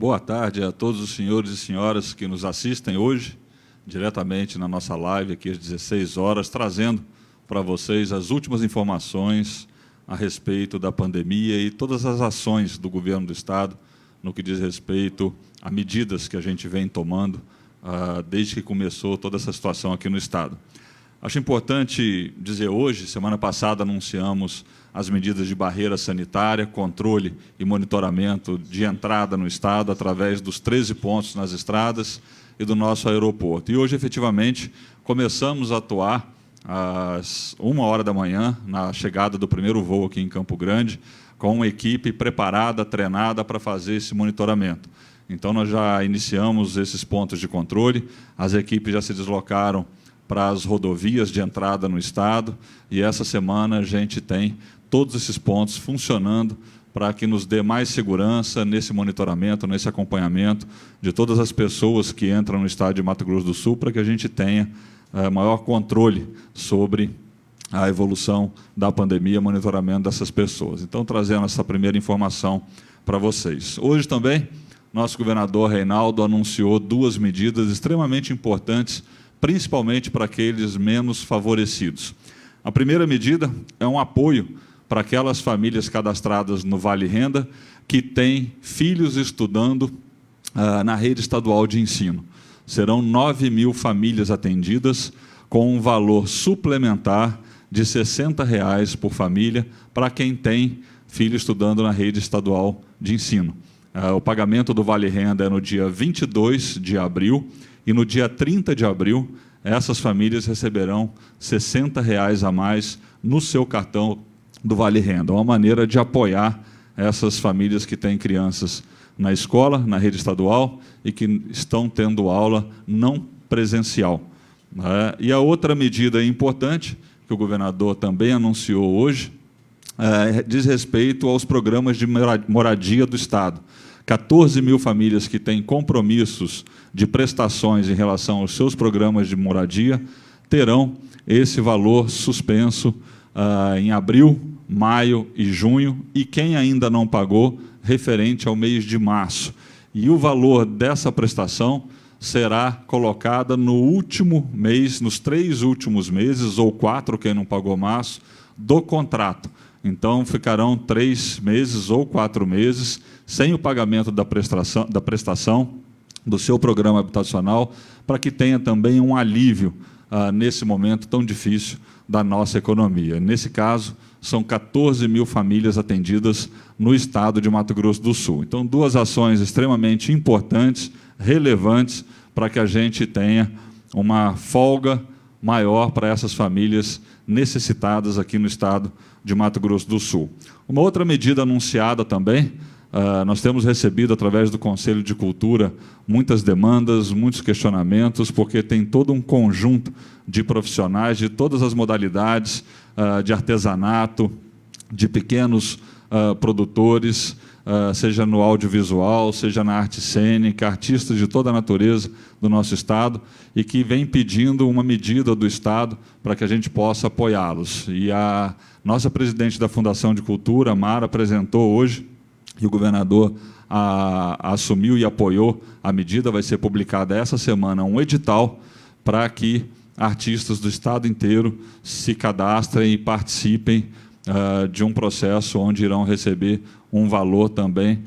Boa tarde a todos os senhores e senhoras que nos assistem hoje, diretamente na nossa live aqui às 16 horas, trazendo para vocês as últimas informações a respeito da pandemia e todas as ações do governo do Estado no que diz respeito a medidas que a gente vem tomando desde que começou toda essa situação aqui no Estado. Acho importante dizer hoje, semana passada anunciamos as medidas de barreira sanitária, controle e monitoramento de entrada no Estado através dos 13 pontos nas estradas e do nosso aeroporto. E hoje, efetivamente, começamos a atuar às 1h da manhã, na chegada do primeiro voo aqui em Campo Grande, com uma equipe preparada, treinada para fazer esse monitoramento. Então, nós já iniciamos esses pontos de controle, as equipes já se deslocaram para as rodovias de entrada no Estado, e essa semana a gente tem todos esses pontos funcionando para que nos dê mais segurança nesse monitoramento, nesse acompanhamento de todas as pessoas que entram no Estado de Mato Grosso do Sul, para que a gente tenha maior controle sobre a evolução da pandemia, monitoramento dessas pessoas. Então, trazendo essa primeira informação para vocês. Hoje também, nosso governador Reinaldo anunciou 2 medidas extremamente importantes, principalmente para aqueles menos favorecidos. A primeira medida é um apoio para aquelas famílias cadastradas no Vale Renda que têm filhos estudando na rede estadual de ensino. Serão 9.000 famílias atendidas com um valor suplementar de R$ 60 por família para quem tem filho estudando na rede estadual de ensino. O pagamento do Vale Renda é no dia 22 de abril, e no dia 30 de abril, essas famílias receberão R$ 60 a mais no seu cartão do Vale Renda. Uma maneira de apoiar essas famílias que têm crianças na escola, na rede estadual, e que estão tendo aula não presencial. E a outra medida importante, que o governador também anunciou hoje, diz respeito aos programas de moradia do Estado. 14.000 famílias que têm compromissos de prestações em relação aos seus programas de moradia terão esse valor suspenso em abril, maio e junho, e quem ainda não pagou, referente ao mês de março. E o valor dessa prestação será colocada no último mês, nos 3 últimos meses, ou 4, quem não pagou março, do contrato. Então, ficarão 3 meses ou 4 meses sem o pagamento da prestação do seu programa habitacional, para que tenha também um alívio nesse momento tão difícil da nossa economia. Nesse caso, são 14.000 famílias atendidas no Estado de Mato Grosso do Sul. Então, 2 ações extremamente importantes, relevantes, para que a gente tenha uma folga maior para essas famílias necessitadas aqui no Estado de Mato Grosso do Sul. Uma outra medida anunciada também, nós temos recebido, através do Conselho de Cultura, muitas demandas, muitos questionamentos, porque tem todo um conjunto de profissionais de todas as modalidades de artesanato, de pequenos produtores, seja no audiovisual, seja na arte cênica, artistas de toda a natureza do nosso Estado, e que vem pedindo uma medida do Estado para que a gente possa apoiá-los. E a nossa presidente da Fundação de Cultura, Mara, apresentou hoje, e o governador assumiu e apoiou a medida. Vai ser publicada essa semana um edital para que artistas do Estado inteiro se cadastrem e participem de um processo onde irão receber um valor também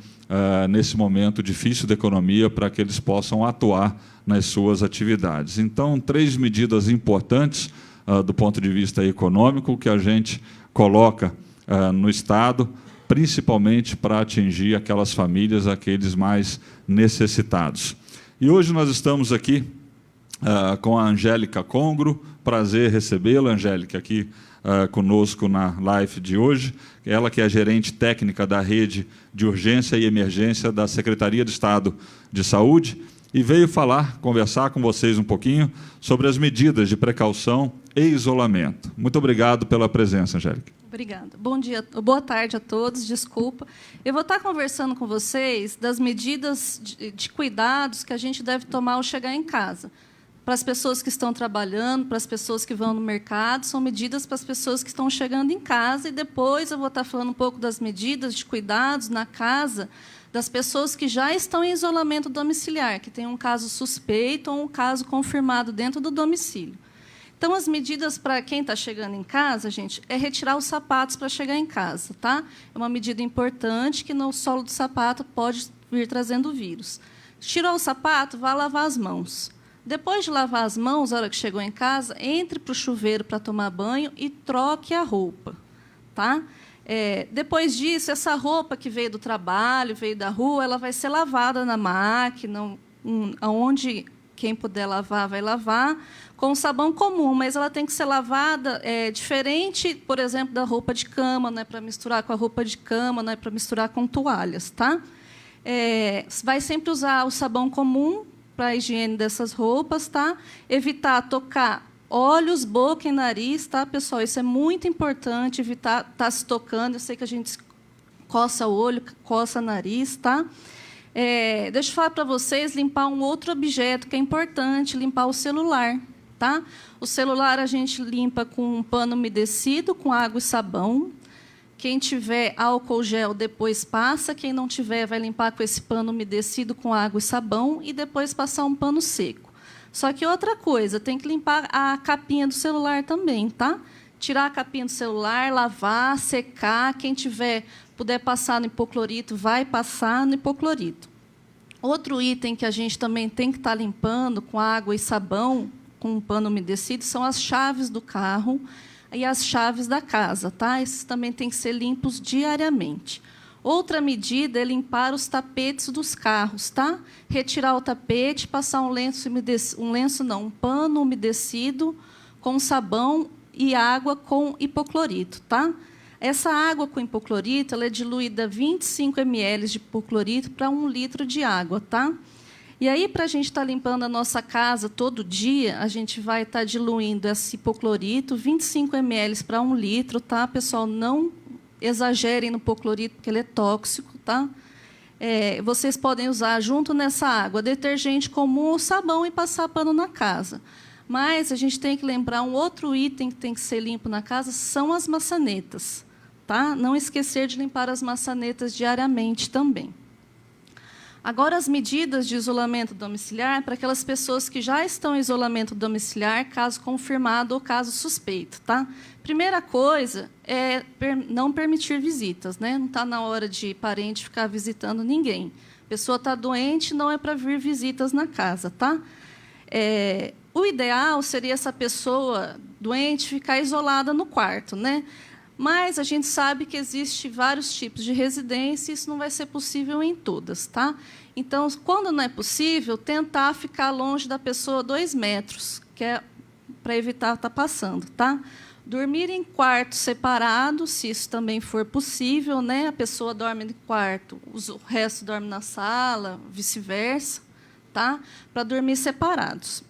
nesse momento difícil da economia, para que eles possam atuar nas suas atividades. Então, 3 medidas importantes do ponto de vista econômico que a gente coloca no Estado, principalmente para atingir aquelas famílias, aqueles mais necessitados. E hoje nós estamos aqui com a Angélica Congro. Prazer recebê-la, Angélica, aqui conosco na live de hoje. Ela que é a gerente técnica da rede de urgência e emergência da Secretaria de Estado de Saúde, e veio conversar com vocês um pouquinho sobre as medidas de precaução e isolamento. Muito obrigado pela presença, Angélica. Obrigada. Bom dia, boa tarde a todos, desculpa. Eu vou estar conversando com vocês das medidas de cuidados que a gente deve tomar ao chegar em casa. para as pessoas que estão trabalhando, para as pessoas que vão no mercado, são medidas para as pessoas que estão chegando em casa, e depois eu vou estar falando um pouco das medidas de cuidados na casa das pessoas que já estão em isolamento domiciliar, que tem um caso suspeito ou um caso confirmado dentro do domicílio. Então, as medidas para quem está chegando em casa, gente, é retirar os sapatos para chegar em casa, tá? É uma medida importante que no solo do sapato pode vir trazendo vírus. Tirou o sapato, vá lavar as mãos. Depois de lavar as mãos, na hora que chegou em casa, entre para o chuveiro para tomar banho e troque a roupa, tá? Depois disso, essa roupa que veio do trabalho, veio da rua, ela vai ser lavada na máquina, onde quem puder lavar, vai lavar, com sabão comum, mas ela tem que ser lavada diferente, por exemplo, da roupa de cama, não é para misturar com a roupa de cama, não é para misturar com toalhas, tá? Vai sempre usar o sabão comum para a higiene dessas roupas, tá? Evitar tocar olhos, boca e nariz, tá, pessoal? Isso é muito importante, evitar estar se tocando. Eu sei que a gente coça o olho, coça o nariz, tá? Deixa eu falar para vocês, limpar um outro objeto que é importante, limpar o celular, tá? O celular a gente limpa com um pano umedecido, com água e sabão. Quem tiver álcool gel, depois passa. Quem não tiver, vai limpar com esse pano umedecido com água e sabão e depois passar um pano seco. Só que outra coisa, tem que limpar a capinha do celular também, tá? Tirar a capinha do celular, lavar, secar. Quem puder passar no hipoclorito, vai passar no hipoclorito. Outro item que a gente também tem que estar limpando com água e sabão, com um pano umedecido, são as chaves do carro e as chaves da casa, tá? Esses também têm que ser limpos diariamente. Outra medida é limpar os tapetes dos carros, tá? Retirar o tapete, passar um pano umedecido com sabão e água com hipoclorito, tá? Essa água com hipoclorito, ela é diluída 25 ml de hipoclorito para 1 litro de água, tá? E aí, para a gente estar limpando a nossa casa todo dia, a gente vai estar diluindo esse hipoclorito, 25 ml para 1 litro, tá? Pessoal, não exagerem no hipoclorito, porque ele é tóxico, tá? Vocês podem usar, junto nessa água, detergente comum ou sabão e passar pano na casa. Mas a gente tem que lembrar um outro item que tem que ser limpo na casa, são as maçanetas, tá? Não esquecer de limpar as maçanetas diariamente também. Agora, as medidas de isolamento domiciliar para aquelas pessoas que já estão em isolamento domiciliar, caso confirmado ou caso suspeito, tá? Primeira coisa é não permitir visitas, né? Não está na hora de parente ficar visitando ninguém. A pessoa está doente, não é para vir visitas na casa, tá? O ideal seria essa pessoa doente ficar isolada no quarto, né? Mas a gente sabe que existe vários tipos de residência e isso não vai ser possível em todas, tá? Então, quando não é possível, tentar ficar longe da pessoa 2 metros, que é para evitar estar passando, tá? Dormir em quartos separados, se isso também for possível, né? A pessoa dorme no quarto, o resto dorme na sala, vice-versa, tá? Para dormir separados.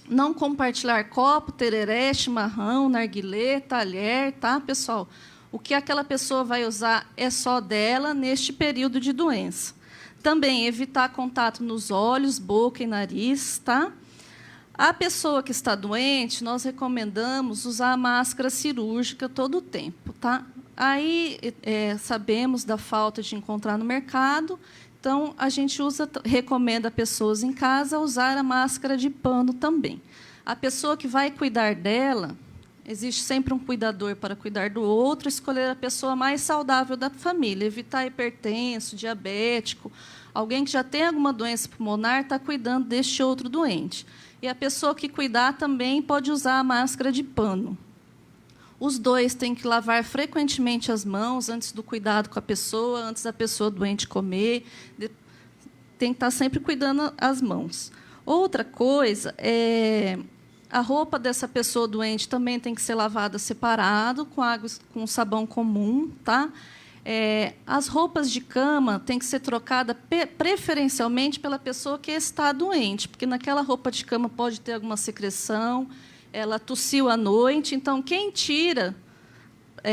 Não compartilhar copo, tereré, chimarrão, narguilé, talher, tá, pessoal? O que aquela pessoa vai usar é só dela neste período de doença. Também evitar contato nos olhos, boca e nariz, tá? A pessoa que está doente, nós recomendamos usar a máscara cirúrgica todo o tempo, tá? Aí sabemos da falta de encontrar no mercado, então a gente recomenda a pessoas em casa usar a máscara de pano também. A pessoa que vai cuidar dela, existe sempre um cuidador para cuidar do outro, escolher a pessoa mais saudável da família, evitar hipertenso, diabético, alguém que já tem alguma doença pulmonar está cuidando deste outro doente. E a pessoa que cuidar também pode usar a máscara de pano. Os dois têm que lavar frequentemente as mãos antes do cuidado com a pessoa, antes da pessoa doente comer. Tem que estar sempre cuidando as mãos. Outra coisa a roupa dessa pessoa doente também tem que ser lavada separado, com água, com sabão comum, tá? As roupas de cama têm que ser trocadas preferencialmente pela pessoa que está doente, porque naquela roupa de cama pode ter alguma secreção, ela tossiu à noite, então quem tira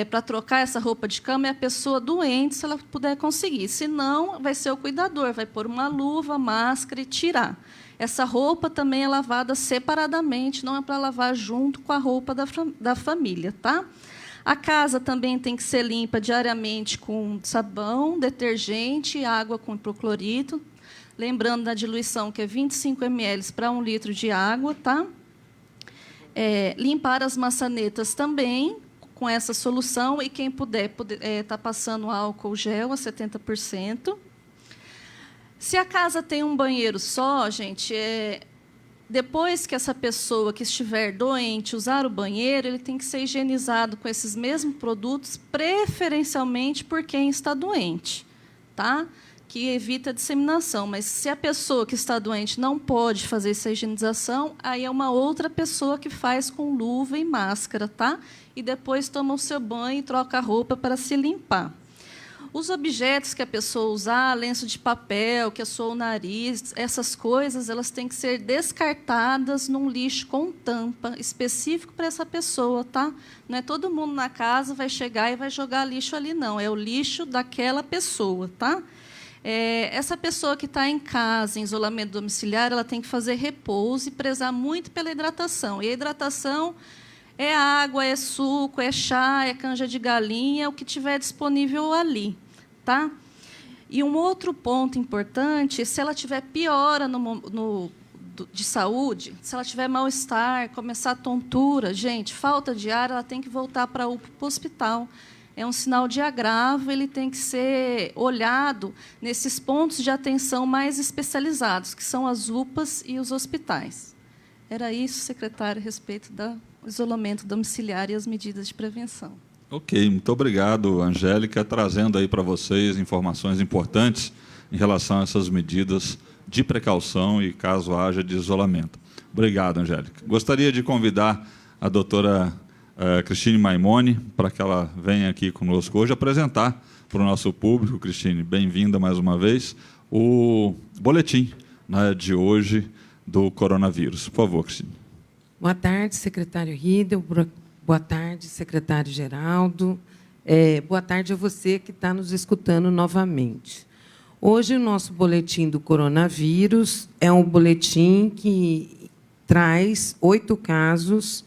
para trocar essa roupa de cama é a pessoa doente, se ela puder conseguir. Se não, vai ser o cuidador, vai pôr uma luva, máscara e tirar. Essa roupa também é lavada separadamente, não é para lavar junto com a roupa da família, tá? A casa também tem que ser limpa diariamente com sabão, detergente e água com hipoclorito. Lembrando da diluição, que é 25 ml para 1 litro de água, tá? Limpar as maçanetas também com essa solução, e quem puder tá passando álcool gel a 70%. Se a casa tem um banheiro só, gente, depois que essa pessoa que estiver doente usar o banheiro, ele tem que ser higienizado com esses mesmos produtos, preferencialmente por quem está doente, tá? Que evita a disseminação. Mas se a pessoa que está doente não pode fazer essa higienização, aí é uma outra pessoa que faz com luva e máscara, tá? E depois toma o seu banho e troca a roupa para se limpar. Os objetos que a pessoa usar, lenço de papel, que assoa o nariz, essas coisas, elas têm que ser descartadas num lixo com tampa específico para essa pessoa, tá? Não é todo mundo na casa vai chegar e vai jogar lixo ali, não. É o lixo daquela pessoa, tá? Essa pessoa que está em casa, em isolamento domiciliar, ela tem que fazer repouso e prezar muito pela hidratação. E a hidratação é água, é suco, é chá, é canja de galinha, o que tiver disponível ali, tá? E um outro ponto importante, se ela tiver piora de saúde, se ela tiver mal-estar, começar tontura, gente, falta de ar, ela tem que voltar para o hospital. É um sinal de agravo, ele tem que ser olhado nesses pontos de atenção mais especializados, que são as UPAs e os hospitais. Era isso, secretário, a respeito do isolamento domiciliar e as medidas de prevenção. Ok, muito obrigado, Angélica, trazendo aí para vocês informações importantes em relação a essas medidas de precaução e caso haja de isolamento. Obrigado, Angélica. Gostaria de convidar a doutora Cristine Maimone para que ela venha aqui conosco hoje apresentar para o nosso público. Cristine, bem-vinda mais uma vez, o boletim, né, de hoje do coronavírus. Por favor, Cristine. Boa tarde, secretário Riedel. Boa tarde, secretário Geraldo. Boa tarde a você que está nos escutando novamente. Hoje, o nosso boletim do coronavírus é um boletim que traz 8 casos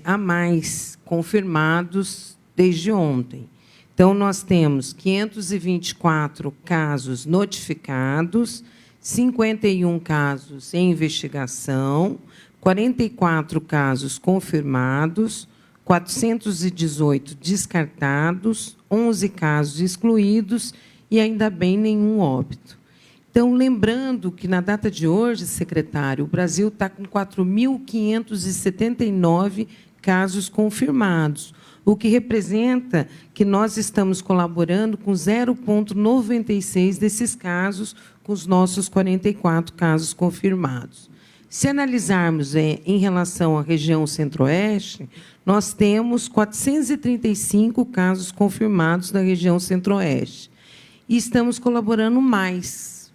a mais confirmados desde ontem. Então, nós temos 524 casos notificados, 51 casos em investigação, 44 casos confirmados, 418 descartados, 11 casos excluídos e, ainda bem, nenhum óbito. Então, lembrando que, na data de hoje, secretário, o Brasil está com 4.579 casos confirmados, o que representa que nós estamos colaborando com 0,96 desses casos com os nossos 44 casos confirmados. Se analisarmos em relação à região centro-oeste, nós temos 435 casos confirmados na região centro-oeste. E estamos colaborando mais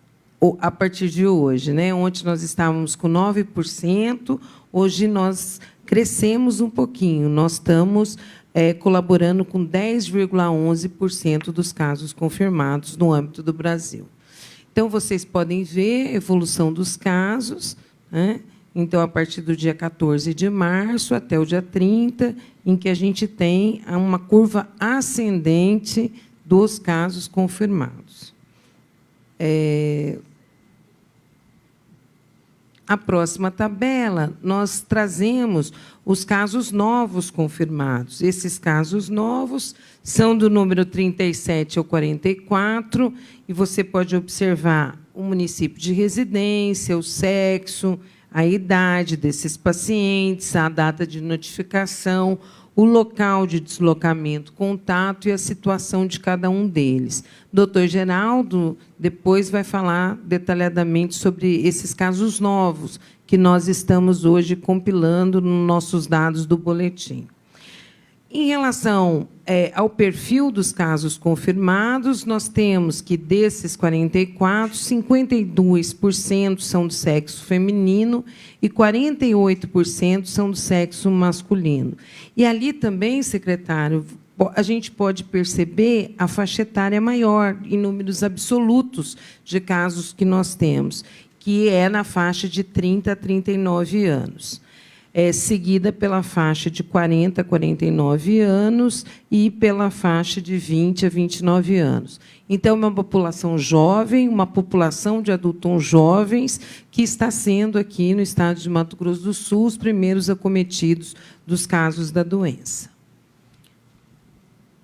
a partir de hoje, né? Ontem nós estávamos com 9%, hoje nós crescemos um pouquinho, nós estamos colaborando com 10,11% dos casos confirmados no âmbito do Brasil. Então, vocês podem ver a evolução dos casos, né? Então, a partir do dia 14 de março até o dia 30, em que a gente tem uma curva ascendente dos casos confirmados. A próxima tabela, nós trazemos os casos novos confirmados. Esses casos novos são do número 37 ao 44, e você pode observar o município de residência, o sexo, a idade desses pacientes, a data de notificação, o local de deslocamento, contato e a situação de cada um deles. Doutor Geraldo depois vai falar detalhadamente sobre esses casos novos que nós estamos hoje compilando nos nossos dados do boletim. Em relação ao perfil dos casos confirmados, nós temos que, desses 44, 52% são do sexo feminino e 48% são do sexo masculino. E ali também, secretário, a gente pode perceber a faixa etária maior, em números absolutos de casos que nós temos, que é na faixa de 30 a 39 anos. Seguida pela faixa de 40 a 49 anos e pela faixa de 20 a 29 anos. Então, é uma população jovem, uma população de adultos jovens que está sendo, aqui no estado de Mato Grosso do Sul, os primeiros acometidos dos casos da doença.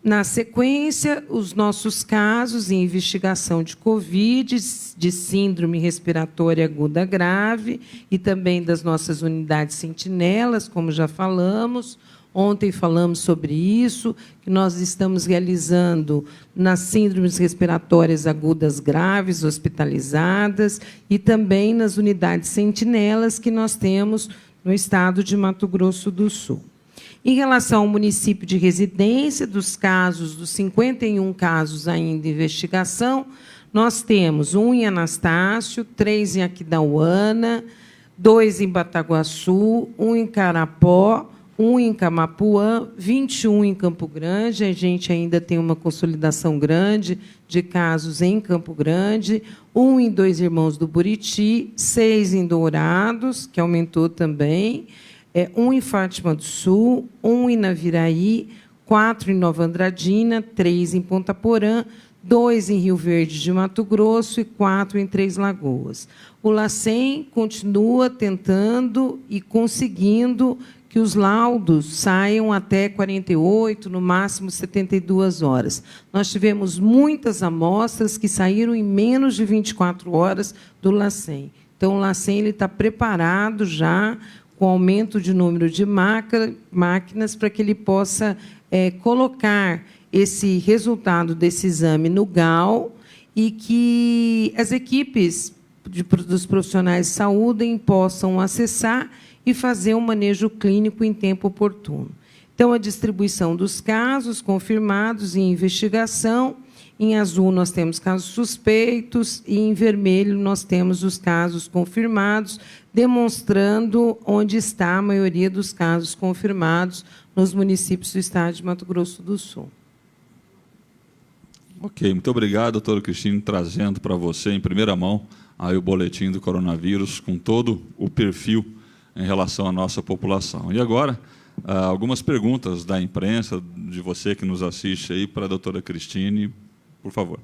Na sequência, os nossos casos em investigação de Covid, de síndrome respiratória aguda grave e também das nossas unidades sentinelas, como já falamos. Ontem falamos sobre isso, que nós estamos realizando nas síndromes respiratórias agudas graves, hospitalizadas, e também nas unidades sentinelas que nós temos no estado de Mato Grosso do Sul. Em relação ao município de residência, dos 51 casos ainda em investigação, nós temos 1 em Anastácio, 3 em Aquidauana, 2 em Bataguaçu, 1 em Carapó, 1 em Camapuã, 21 em Campo Grande. A gente ainda tem uma consolidação grande de casos em Campo Grande, 1 em Dois Irmãos do Buriti, 6 em Dourados, que aumentou também, 1 em Fátima do Sul, 1 em Naviraí, 4 em Nova Andradina, 3 em Ponta Porã, 2 em Rio Verde de Mato Grosso e 4 em Três Lagoas. O LACEN continua tentando e conseguindo que os laudos saiam até 48, no máximo 72 horas. Nós tivemos muitas amostras que saíram em menos de 24 horas do LACEN. Então, o LACEN está preparado já, com aumento de número de máquinas, para que ele possa colocar esse resultado desse exame no GAL e que as equipes dos profissionais de saúde possam acessar e fazer um manejo clínico em tempo oportuno. Então, a distribuição dos casos confirmados em investigação. Em azul, nós temos casos suspeitos, e em vermelho, nós temos os casos confirmados, demonstrando onde está a maioria dos casos confirmados nos municípios do estado de Mato Grosso do Sul. Ok, muito obrigado, doutora Cristine, trazendo para você, em primeira mão, aí o boletim do coronavírus, com todo o perfil em relação à nossa população. E agora, algumas perguntas da imprensa, de você que nos assiste aí, para a doutora Cristine, por favor.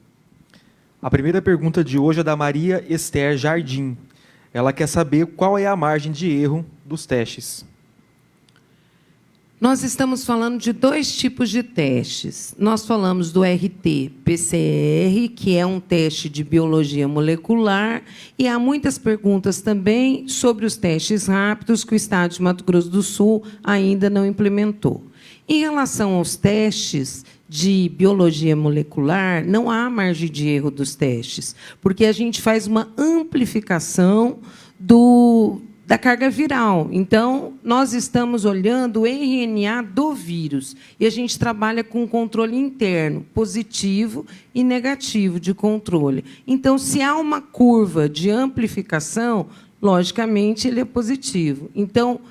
A primeira pergunta de hoje é da Maria Esther Jardim. Ela quer saber qual é a margem de erro dos testes. Nós estamos falando de 2 tipos de testes. Nós falamos do RT-PCR, que é um teste de biologia molecular, e há muitas perguntas também sobre os testes rápidos que o estado de Mato Grosso do Sul ainda não implementou. Em relação aos testes de biologia molecular, não há margem de erro dos testes, porque a gente faz uma amplificação da carga viral. Então, nós estamos olhando o RNA do vírus e a gente trabalha com controle interno, positivo e negativo de controle. Então, se há uma curva de amplificação, logicamente, ele é positivo. Então,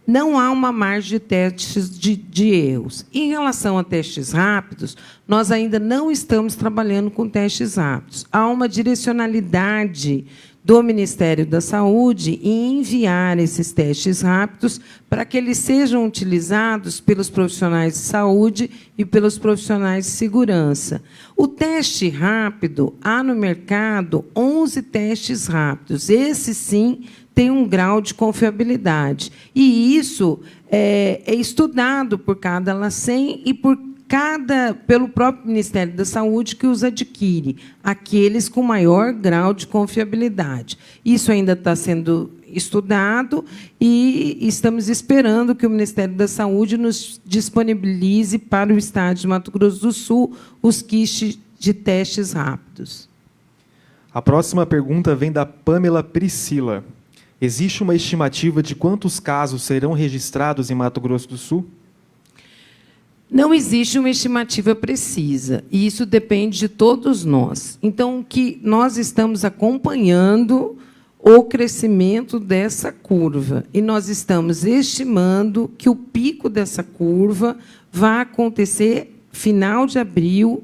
não há uma margem de testes de erros. Em relação a testes rápidos, nós ainda não estamos trabalhando com testes rápidos. Há uma direcionalidade do Ministério da Saúde em enviar esses testes rápidos para que eles sejam utilizados pelos profissionais de saúde e pelos profissionais de segurança. O teste rápido, há no mercado 11 testes rápidos. Esse, sim, tem um grau de confiabilidade. E isso é estudado por cada LACEN e pelo próprio Ministério da Saúde, que os adquire, aqueles com maior grau de confiabilidade. Isso ainda está sendo estudado e estamos esperando que o Ministério da Saúde nos disponibilize para o estado de Mato Grosso do Sul os kits de testes rápidos. A próxima pergunta vem da Pamela Priscila. Existe uma estimativa de quantos casos serão registrados em Mato Grosso do Sul? Não existe uma estimativa precisa, e isso depende de todos nós. Então, o que nós estamos acompanhando o crescimento dessa curva, e nós estamos estimando que o pico dessa curva vai acontecer final de abril,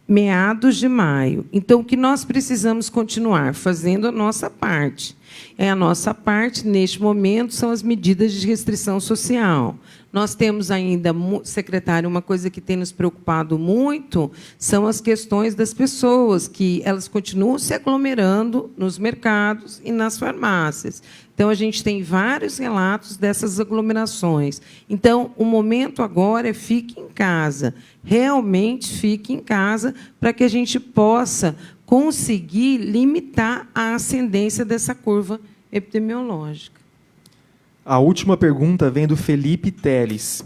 meados de maio. Então, o que nós precisamos continuar fazendo a nossa parte. A nossa parte, neste momento, são as medidas de restrição social. Nós temos ainda, secretário, uma coisa que tem nos preocupado muito, são as questões das pessoas, que elas continuam se aglomerando nos mercados e nas farmácias. Então, a gente tem vários relatos dessas aglomerações. Então, o momento agora é fique em casa. Realmente fique em casa para que a gente possa conseguir limitar a ascendência dessa curva epidemiológica. A última pergunta vem do Felipe Teles.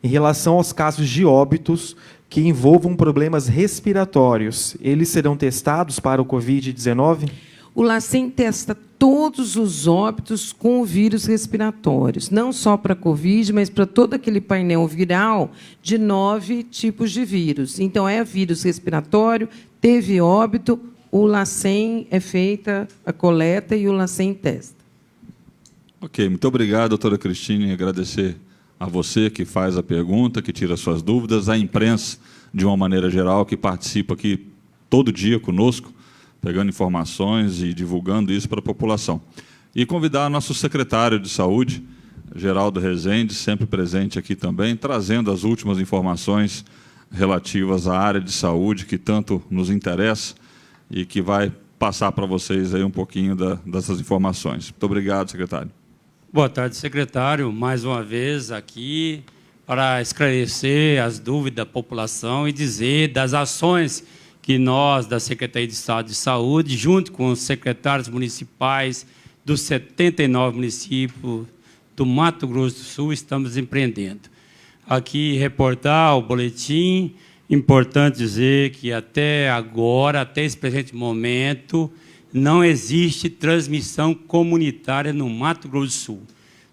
Em relação aos casos de óbitos que envolvam problemas respiratórios, eles serão testados para o Covid-19? O LACEN testa todos os óbitos com vírus respiratórios, não só para a Covid, mas para todo aquele painel viral de 9 tipos de vírus. Então, é vírus respiratório, teve óbito, o LACEN é feita a coleta e o LACEN testa. Ok, muito obrigado, doutora Cristine. Agradecer a você que faz a pergunta, que tira suas dúvidas, à imprensa, de uma maneira geral, que participa aqui todo dia conosco, pegando informações e divulgando isso para a população. E convidar nosso secretário de Saúde, Geraldo Rezende, sempre presente aqui também, trazendo as últimas informações relativas à área de saúde, que tanto nos interessa e que vai passar para vocês aí um pouquinho dessas informações. Muito obrigado, secretário. Boa tarde, secretário. Mais uma vez aqui para esclarecer as dúvidas da população e dizer das ações que nós, da Secretaria de Estado de Saúde, junto com os secretários municipais dos 79 municípios do Mato Grosso do Sul, estamos empreendendo. Aqui, reportar o boletim. Importante dizer que até agora, até esse presente momento, não existe transmissão comunitária no Mato Grosso do Sul.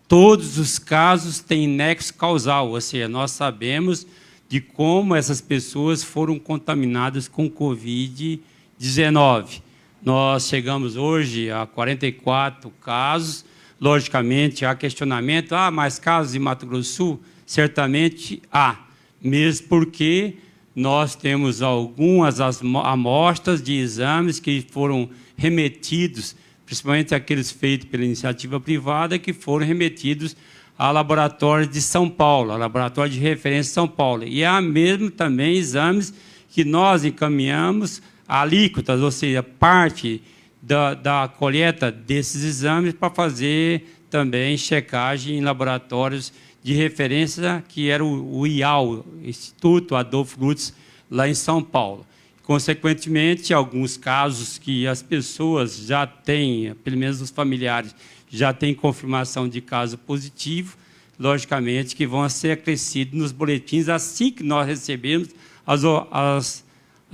Todos os casos têm nexo causal, ou seja, nós sabemos de como essas pessoas foram contaminadas com Covid-19. Nós chegamos hoje a 44 casos. Logicamente, há questionamento, mais casos em Mato Grosso do Sul? Certamente há, mesmo porque nós temos algumas amostras de exames que foram remetidos, principalmente aqueles feitos pela iniciativa privada, que foram remetidos a laboratório de São Paulo, a laboratório de referência de São Paulo. E há mesmo também exames que nós encaminhamos alíquotas, ou seja, parte da coleta desses exames para fazer também checagem em laboratórios de referência, que era o IAU, Instituto Adolfo Lutz, lá em São Paulo. Consequentemente, alguns casos que as pessoas já têm, pelo menos os familiares, já têm confirmação de caso positivo, logicamente que vão ser acrescidos nos boletins assim que nós recebemos as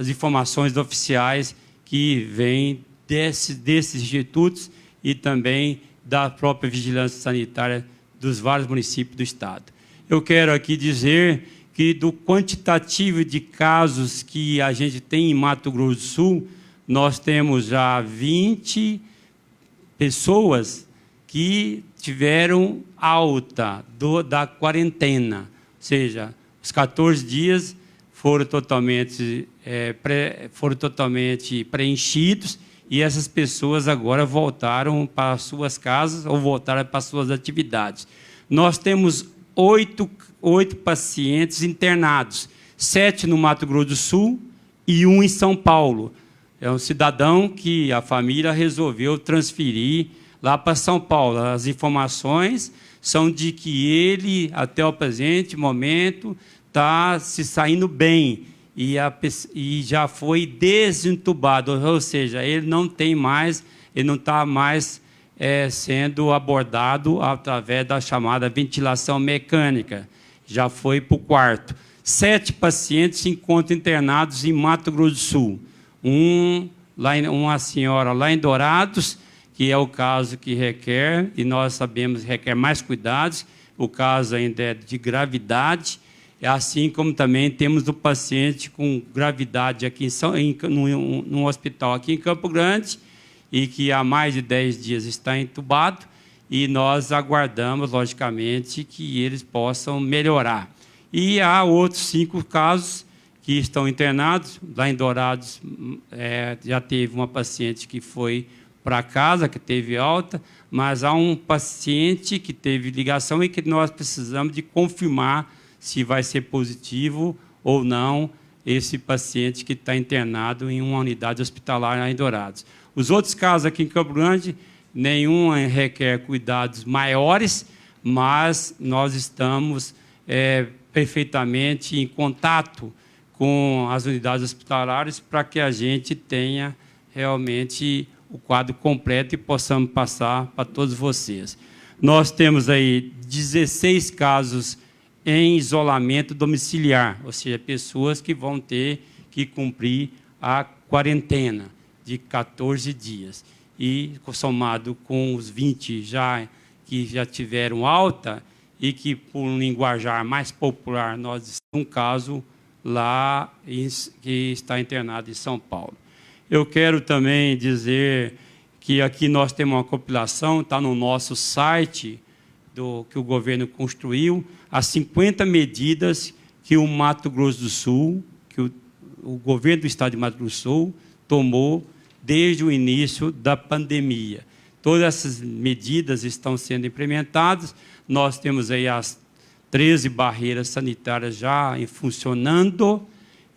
informações oficiais que vêm desses institutos e também da própria vigilância sanitária dos vários municípios do Estado. Eu quero aqui dizer que, do quantitativo de casos que a gente tem em Mato Grosso do Sul, nós temos já 20 pessoas que tiveram alta da quarentena, ou seja, os 14 dias foram totalmente preenchidos e essas pessoas agora voltaram para suas casas ou voltaram para suas atividades. Nós temos 8 pacientes internados, 7 no Mato Grosso do Sul e 1 em São Paulo. É um cidadão que a família resolveu transferir lá para São Paulo. As informações são de que ele, até o presente momento, está se saindo bem e já foi desentubado, ou seja, ele não está mais sendo abordado através da chamada ventilação mecânica. Já foi para o quarto. 7 pacientes se encontram internados em Mato Grosso do Sul. Uma senhora lá em Dourados, que é o caso que requer, e nós sabemos que requer mais cuidados, o caso ainda é de gravidade, assim como também temos o paciente com gravidade aqui num hospital aqui em Campo Grande, e que há mais de 10 dias está entubado, e nós aguardamos, logicamente, que eles possam melhorar. E há outros 5 casos que estão internados. Lá em Dourados, já teve uma paciente que foi para casa, que teve alta, mas há um paciente que teve ligação e que nós precisamos de confirmar se vai ser positivo ou não esse paciente que está internado em uma unidade hospitalar lá em Dourados. Os outros casos aqui em Campo Grande, nenhum requer cuidados maiores, mas nós estamos perfeitamente em contato com as unidades hospitalares para que a gente tenha realmente o quadro completo e possamos passar para todos vocês. Nós temos aí 16 casos em isolamento domiciliar, ou seja, pessoas que vão ter que cumprir a quarentena de 14 dias. E, somado com os 20 que já tiveram alta, e que, por um linguajar mais popular, nós temos um caso lá que está internado em São Paulo. Eu quero também dizer que aqui nós temos uma compilação, está no nosso site, que o governo construiu, as 50 medidas que o Mato Grosso do Sul, que o governo do estado de Mato Grosso do Sul tomou desde o início da pandemia. Todas essas medidas estão sendo implementadas. Nós temos aí as 13 barreiras sanitárias já funcionando,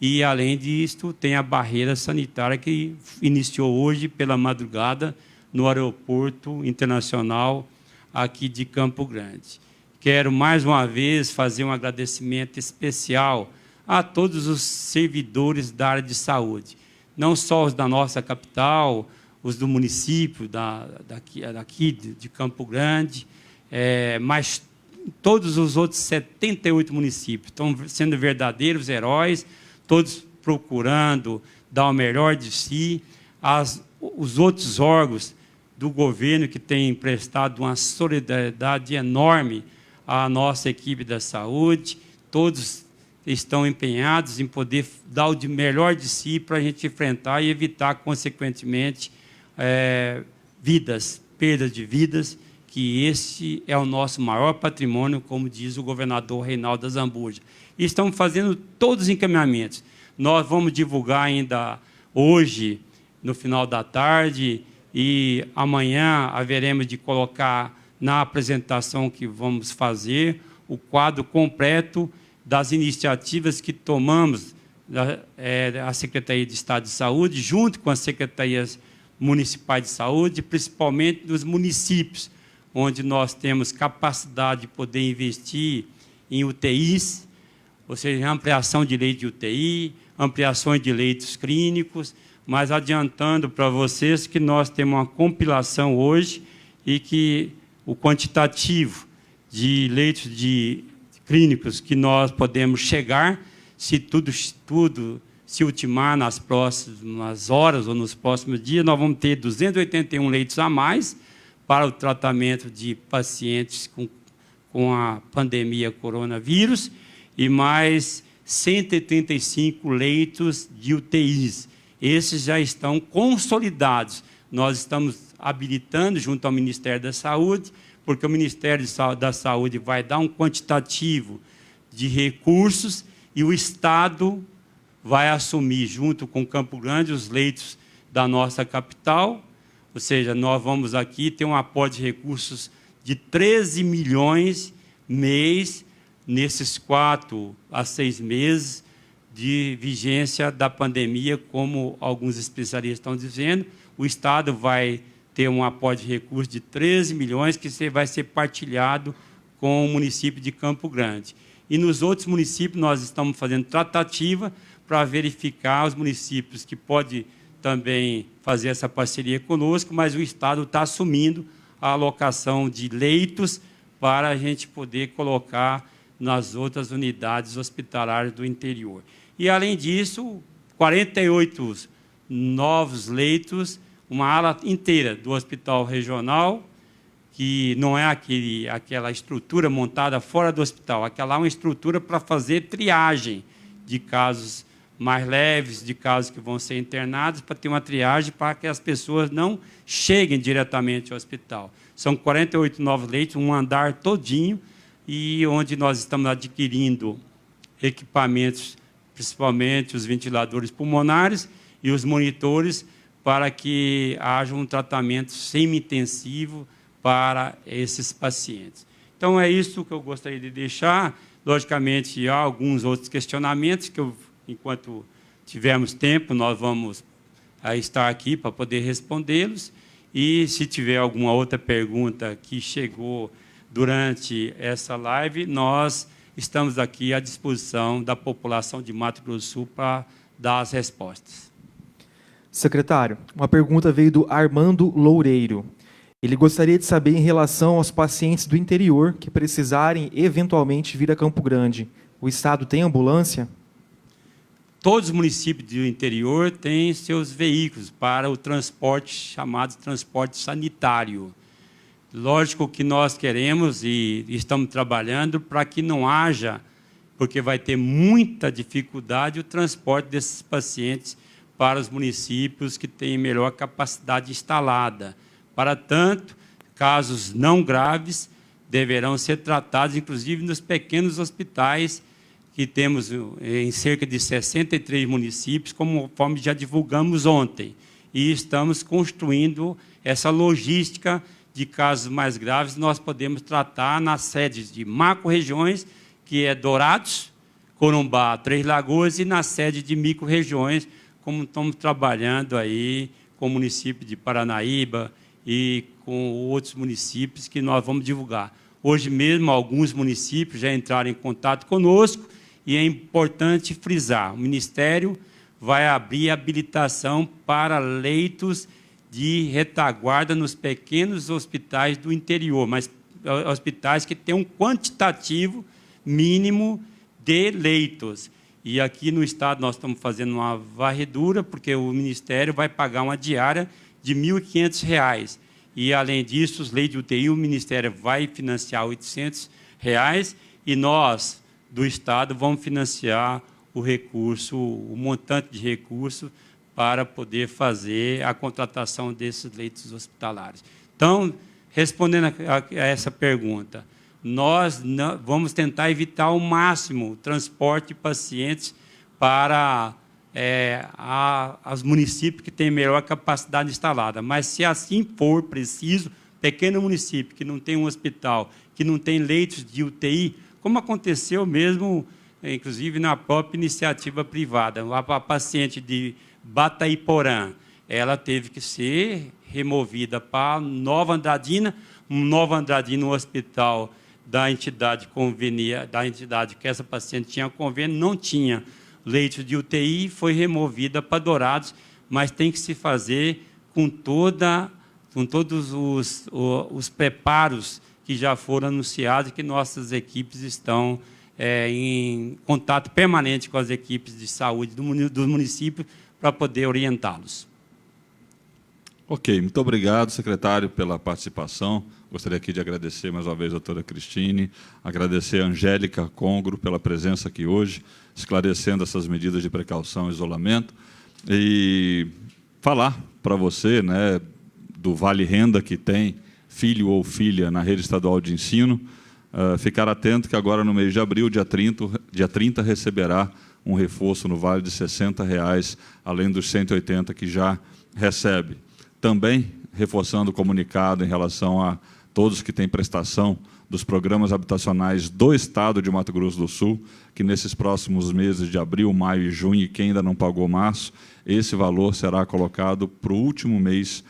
e, além disso, tem a barreira sanitária que iniciou hoje pela madrugada no Aeroporto Internacional aqui de Campo Grande. Quero, mais uma vez, fazer um agradecimento especial a todos os servidores da área de saúde, não só os da nossa capital, os do município daqui de Campo Grande, mas todos os outros 78 municípios estão sendo verdadeiros heróis, todos procurando dar o melhor de si. Os outros órgãos do governo que têm prestado uma solidariedade enorme à nossa equipe da saúde, todos estão empenhados em poder dar o melhor de si para a gente enfrentar e evitar, consequentemente, perdas de vidas, que esse é o nosso maior patrimônio, como diz o governador Reinaldo Azambuja. E estamos fazendo todos os encaminhamentos. Nós vamos divulgar ainda hoje, no final da tarde, e amanhã haveremos de colocar na apresentação que vamos fazer o quadro completo das iniciativas que tomamos a Secretaria de Estado de Saúde, junto com as secretarias municipais de saúde, principalmente nos municípios, onde nós temos capacidade de poder investir em UTIs, ou seja, ampliação de leite de UTI, ampliações de leitos clínicos, mas adiantando para vocês que nós temos uma compilação hoje e que o quantitativo de leitos clínicos que nós podemos chegar, se tudo se ultimar nas próximas horas ou nos próximos dias, nós vamos ter 281 leitos a mais para o tratamento de pacientes com a pandemia coronavírus e mais 135 leitos de UTIs. Esses já estão consolidados. Nós estamos habilitando junto ao Ministério da Saúde, porque o Ministério da Saúde vai dar um quantitativo de recursos e o Estado vai assumir, junto com Campo Grande, os leitos da nossa capital. Ou seja, nós vamos aqui ter um aporte de recursos de 13 milhões mês, nesses 4 a 6 meses de vigência da pandemia, como alguns especialistas estão dizendo. O Estado vai ter um aporte de recursos de 13 milhões, que vai ser partilhado com o município de Campo Grande. E nos outros municípios nós estamos fazendo tratativa para verificar os municípios que podem também fazer essa parceria conosco, mas o Estado está assumindo a alocação de leitos para a gente poder colocar nas outras unidades hospitalares do interior. E, além disso, 48 novos leitos, uma ala inteira do Hospital Regional, que não é aquela estrutura montada fora do hospital. Aquela é uma estrutura para fazer triagem de casos mais leves, de casos que vão ser internados, para ter uma triagem para que as pessoas não cheguem diretamente ao hospital. São 48 novos leitos, um andar todinho, e onde nós estamos adquirindo equipamentos, principalmente os ventiladores pulmonares e os monitores, para que haja um tratamento semi-intensivo para esses pacientes. Então, é isso que eu gostaria de deixar. Logicamente, há alguns outros questionamentos que, enquanto tivermos tempo, nós vamos estar aqui para poder respondê-los. E, se tiver alguma outra pergunta que chegou durante essa live, nós estamos aqui à disposição da população de Mato Grosso do Sul para dar as respostas. Secretário, uma pergunta veio do Armando Loureiro. Ele gostaria de saber em relação aos pacientes do interior que precisarem eventualmente vir a Campo Grande. O Estado tem ambulância? Todos os municípios do interior têm seus veículos para o transporte, chamado transporte sanitário. Lógico que nós queremos e estamos trabalhando para que não haja, porque vai ter muita dificuldade o transporte desses pacientes para os municípios que têm melhor capacidade instalada. Para tanto, casos não graves deverão ser tratados, inclusive, nos pequenos hospitais que temos em cerca de 63 municípios, conforme já divulgamos ontem. E estamos construindo essa logística de casos mais graves, nós podemos tratar nas sedes de macro-regiões, que é Dourados, Corumbá, Três Lagoas, e na sede de micro-regiões, como estamos trabalhando aí com o município de Paranaíba e com outros municípios que nós vamos divulgar. Hoje mesmo, alguns municípios já entraram em contato conosco, e é importante frisar, o Ministério vai abrir habilitação para leitos de retaguarda nos pequenos hospitais do interior, mas hospitais que têm um quantitativo mínimo de leitos. E aqui no Estado nós estamos fazendo uma varredura, porque o Ministério vai pagar uma diária de R$ 1.500. E, além disso, os leitos de UTI, o Ministério vai financiar R$ 800, e nós, do Estado, vamos financiar o recurso, o montante de recurso, para poder fazer a contratação desses leitos hospitalares. Então, respondendo a essa pergunta, nós vamos tentar evitar ao máximo o transporte de pacientes para os municípios que têm melhor capacidade instalada. Mas, se assim for preciso, pequeno município que não tem um hospital, que não tem leitos de UTI, como aconteceu mesmo, inclusive, na própria iniciativa privada. A paciente de Bataiporã, ela teve que ser removida para Nova Andradina, no hospital da entidade que essa paciente tinha convênio, não tinha leito de UTI, foi removida para Dourados, mas tem que se fazer com todos os preparos que já foram anunciados, que nossas equipes estão em contato permanente com as equipes de saúde dos municípios para poder orientá-los. Ok, muito obrigado, secretário, pela participação. Gostaria aqui de agradecer mais uma vez a doutora Cristine, agradecer a Angélica Congro pela presença aqui hoje, esclarecendo essas medidas de precaução e isolamento, e falar para você, né, do Vale Renda que tem filho ou filha na rede estadual de ensino, ficar atento que agora no mês de abril, dia 30 receberá um reforço no Vale de R$ 60, além dos 180 que já recebe. Também reforçando o comunicado em relação a todos que têm prestação dos programas habitacionais do Estado de Mato Grosso do Sul, que nesses próximos meses de abril, maio e junho, e quem ainda não pagou março, esse valor será colocado para o último mês,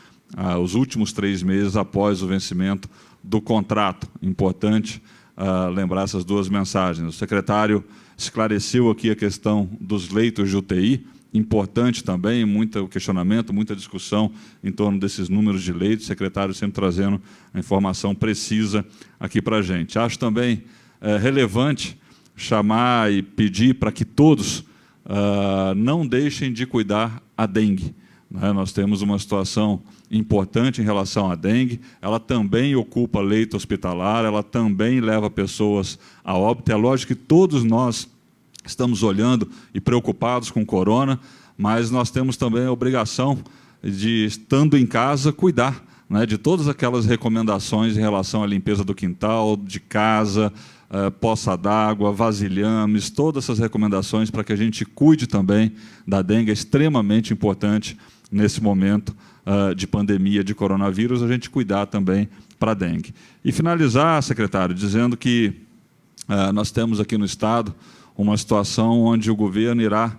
os últimos 3 meses após o vencimento do contrato. Importante lembrar essas duas mensagens. O secretário esclareceu aqui a questão dos leitos de UTI, importante também, muito questionamento, muita discussão em torno desses números de leitos, o secretário sempre trazendo a informação precisa aqui para a gente. Acho também relevante chamar e pedir para que todos não deixem de cuidar a dengue. né? Nós temos uma situação importante em relação à dengue, ela também ocupa leito hospitalar, ela também leva pessoas a óbito. É lógico que todos nós estamos olhando e preocupados com o corona, mas nós temos também a obrigação de, estando em casa, cuidar, né, de todas aquelas recomendações em relação à limpeza do quintal, de casa, poça d'água, vasilhames, todas essas recomendações para que a gente cuide também da dengue. É extremamente importante nesse momento de pandemia de coronavírus, a gente cuidar também para a dengue. E finalizar, secretário, dizendo que nós temos aqui no Estado uma situação onde o governo irá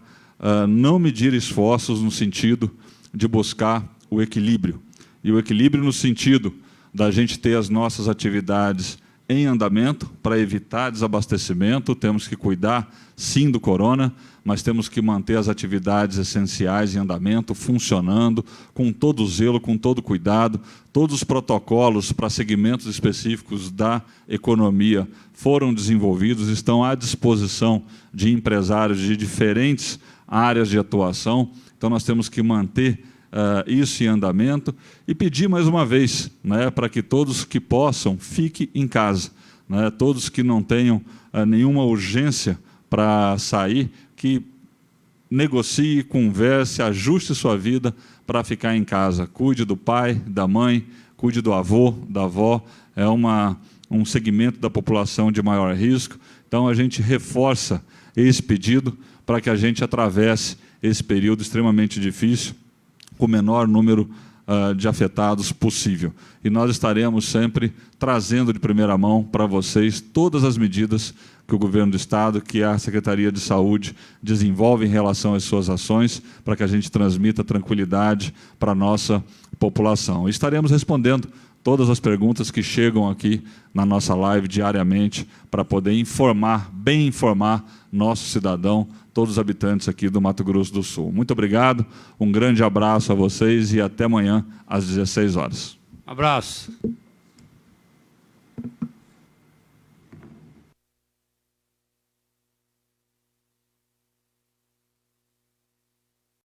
não medir esforços no sentido de buscar o equilíbrio. E o equilíbrio no sentido da gente ter as nossas atividades em andamento para evitar desabastecimento. Temos que cuidar, sim, do corona, mas temos que manter as atividades essenciais em andamento, funcionando, com todo zelo, com todo cuidado. Todos os protocolos para segmentos específicos da economia foram desenvolvidos, estão à disposição de empresários de diferentes áreas de atuação. Então, nós temos que manter isso em andamento e pedir mais uma vez, né, para que todos que possam fiquem em casa, né, todos que não tenham nenhuma urgência para sair, que negocie, converse, ajuste sua vida para ficar em casa. Cuide do pai, da mãe, cuide do avô, da avó. É um segmento da população de maior risco. Então, a gente reforça esse pedido para que a gente atravesse esse período extremamente difícil com o menor número de afetados possível. E nós estaremos sempre trazendo de primeira mão para vocês todas as medidas que o Governo do Estado, que a Secretaria de Saúde desenvolve em relação às suas ações, para que a gente transmita tranquilidade para a nossa população. E estaremos respondendo todas as perguntas que chegam aqui na nossa live diariamente, para poder informar, bem informar nosso cidadão, todos os habitantes aqui do Mato Grosso do Sul. Muito obrigado, um grande abraço a vocês e até amanhã às 16 horas. Abraço.